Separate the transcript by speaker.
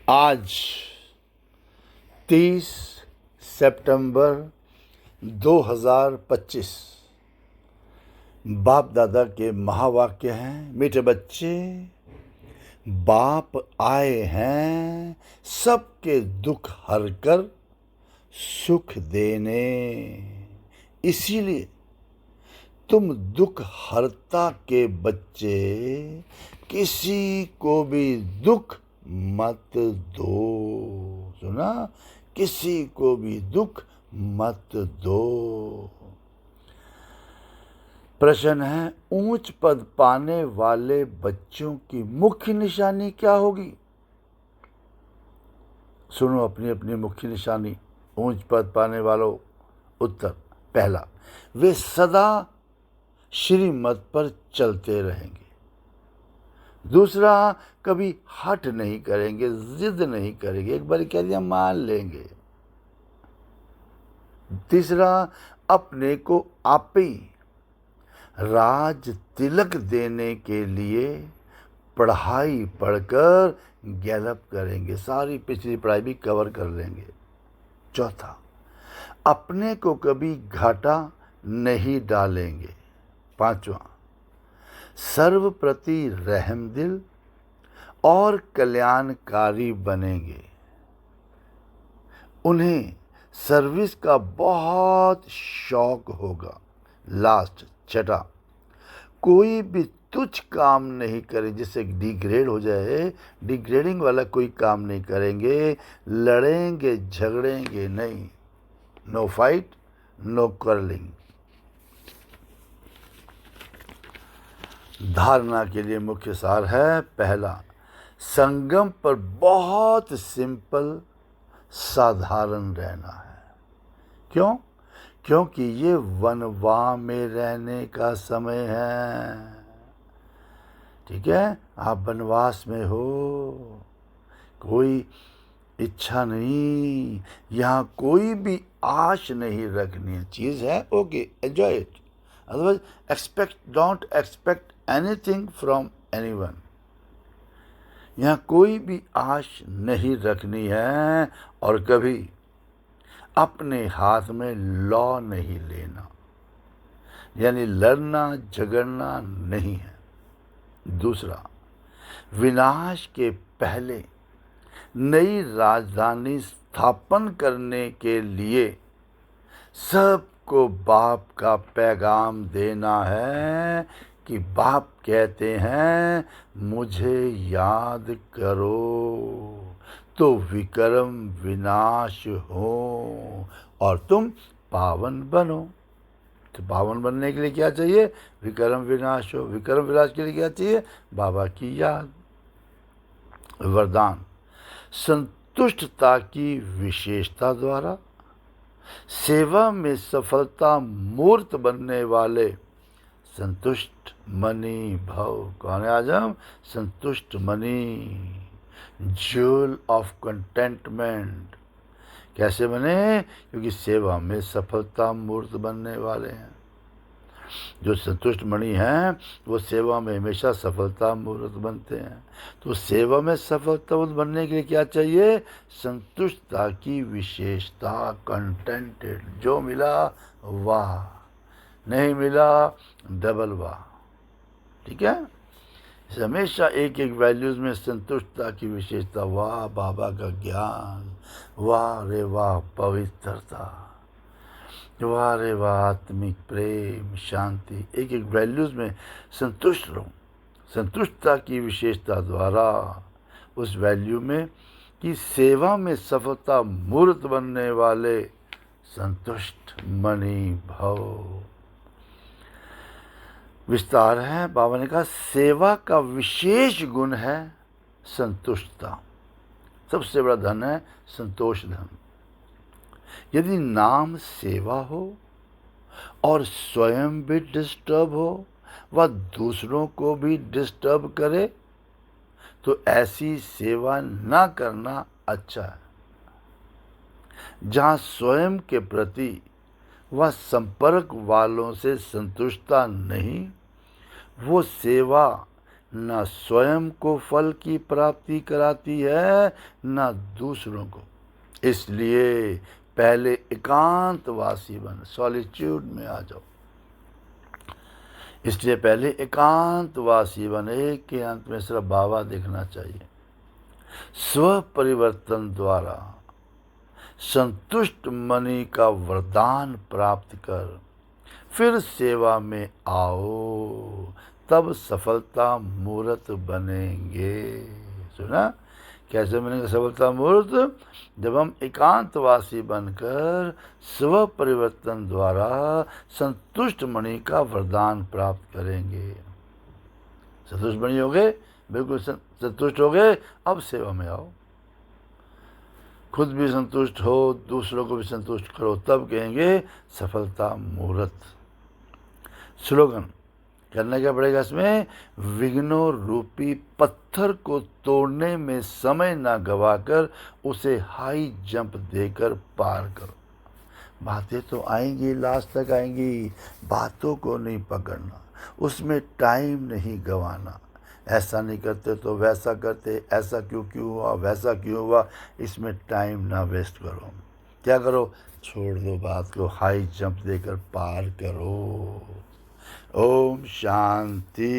Speaker 1: आज 30 सितंबर 2025 बाप दादा के महावाक्य हैं। मीठे बच्चे, बाप आए हैं सबके दुख हरकर सुख देने, इसीलिए तुम दुख हरता के बच्चे किसी को भी दुख मत दो। सुना? किसी को भी दुख मत दो। प्रश्न है, ऊंच पद पाने वाले बच्चों की मुख्य निशानी क्या होगी? सुनो अपनी अपनी मुख्य निशानी। ऊंच पद पाने वालों, उत्तर पहला, वे सदा श्रीमत पर चलते रहेंगे। दूसरा, कभी हट नहीं करेंगे, जिद नहीं करेंगे, एक बार कह दिया मान लेंगे। तीसरा, अपने को आप ही राज तिलक देने के लिए पढ़ाई पढ़कर गैलप करेंगे, सारी पिछली पढ़ाई भी कवर कर लेंगे। चौथा, अपने को कभी घाटा नहीं डालेंगे। पांचवा, सर्व प्रति रहमदिल और कल्याणकारी बनेंगे। उन्हें सर्विस का बहुत शौक होगा। लास्ट, छठा, कोई भी तुच्छ काम नहीं करें जिससे डिग्रेड हो जाए, डिग्रेडिंग वाला कोई काम नहीं करेंगे, लड़ेंगे झगड़ेंगे नहीं। No fight, no curling. धारणा के लिए मुख्य सार है, पहला, संगम पर बहुत सिंपल साधारण रहना है। क्यों? क्योंकि ये वनवा में रहने का समय है। ठीक है? आप वनवास में हो, कोई इच्छा नहीं, यहाँ कोई भी आश नहीं रखनी है। चीज़ है, okay, enjoy it. Otherwise don't expect anything from anyone. यहाँ कोई भी आश नहीं रखनी है और कभी अपने हाथ में लॉ नहीं लेना, यानी लड़ना झगड़ना नहीं है। दूसरा, विनाश के पहले नई राजधानी स्थापन करने के लिए सबको बाप का पैगाम देना है कि बाप कहते हैं मुझे याद करो तो विक्रम विनाश हो और तुम पावन बनो। तो पावन बनने के लिए क्या चाहिए? विक्रम विनाश हो। विक्रम विनाश के लिए क्या चाहिए? बाबा की याद। वरदान, संतुष्टता की विशेषता द्वारा सेवा में सफलता मूर्त बनने वाले संतुष्ट मणि भव। कौन है आज हम? संतुष्ट मणि, ज्वेल ऑफ कंटेंटमेंट। कैसे बने? क्योंकि सेवा में सफलता मूर्त बनने वाले हैं। जो संतुष्ट मणि हैं वो सेवा में हमेशा सफलता मूर्त बनते हैं। तो सेवा में सफलता बनने के लिए क्या चाहिए? संतुष्टता की विशेषता, कंटेंटेड। जो मिला वाह, नहीं मिला डबल वाह। ठीक है? हमेशा एक एक वैल्यूज में संतुष्टता की विशेषता, वाह बाबा का ज्ञान, वाह रे वाह पवित्रता, वाह रे वाह आत्मिक प्रेम शांति। एक एक वैल्यूज में संतुष्ट रहो। संतुष्टता की विशेषता द्वारा उस वैल्यू में कि सेवा में सफलता मूर्त बनने वाले संतुष्ट मणि भव। विस्तार है। बाबा ने कहा सेवा का विशेष गुण है संतुष्टता। सबसे बड़ा धन है संतोष धन। यदि नाम सेवा हो और स्वयं भी डिस्टर्ब हो व दूसरों को भी डिस्टर्ब करे तो ऐसी सेवा ना करना अच्छा है। जहाँ स्वयं के प्रति व संपर्क वालों से संतुष्टता नहीं, वो सेवा न स्वयं को फल की प्राप्ति कराती है न दूसरों को। इसलिए पहले एकांतवासी बन, सॉलिट्यूड में आ जाओ। इसलिए पहले एकांतवासी बन, एक के अंत में सिर्फ बाबा दिखना चाहिए। स्व परिवर्तन द्वारा संतुष्ट मणि का वरदान प्राप्त कर फिर सेवा में आओ, तब सफलता मूर्त बनेंगे। सुना कैसे बनेंगे सफलता मूर्त? जब हम एकांतवासी बनकर स्व परिवर्तन द्वारा संतुष्ट मणि का वरदान प्राप्त करेंगे। संतुष्ट मणि हो गए, बिल्कुल संतुष्ट हो गए, अब सेवा में आओ। खुद भी संतुष्ट हो, दूसरों को भी संतुष्ट करो, तब कहेंगे सफलता मूर्त। स्लोगन करना क्या पड़ेगा इसमें? विघ्नों रूपी पत्थर को तोड़ने में समय ना गवाकर उसे हाई जंप देकर पार करो। बातें तो आएंगी, लास्ट तक आएंगी, बातों को नहीं पकड़ना, उसमें टाइम नहीं गंवाना। ऐसा नहीं करते तो वैसा करते, ऐसा क्यों हुआ, वैसा क्यों हुआ, इसमें टाइम ना वेस्ट करो। क्या करो? छोड़ दो बात को, हाई जंप देकर पार करो। ओम शांति।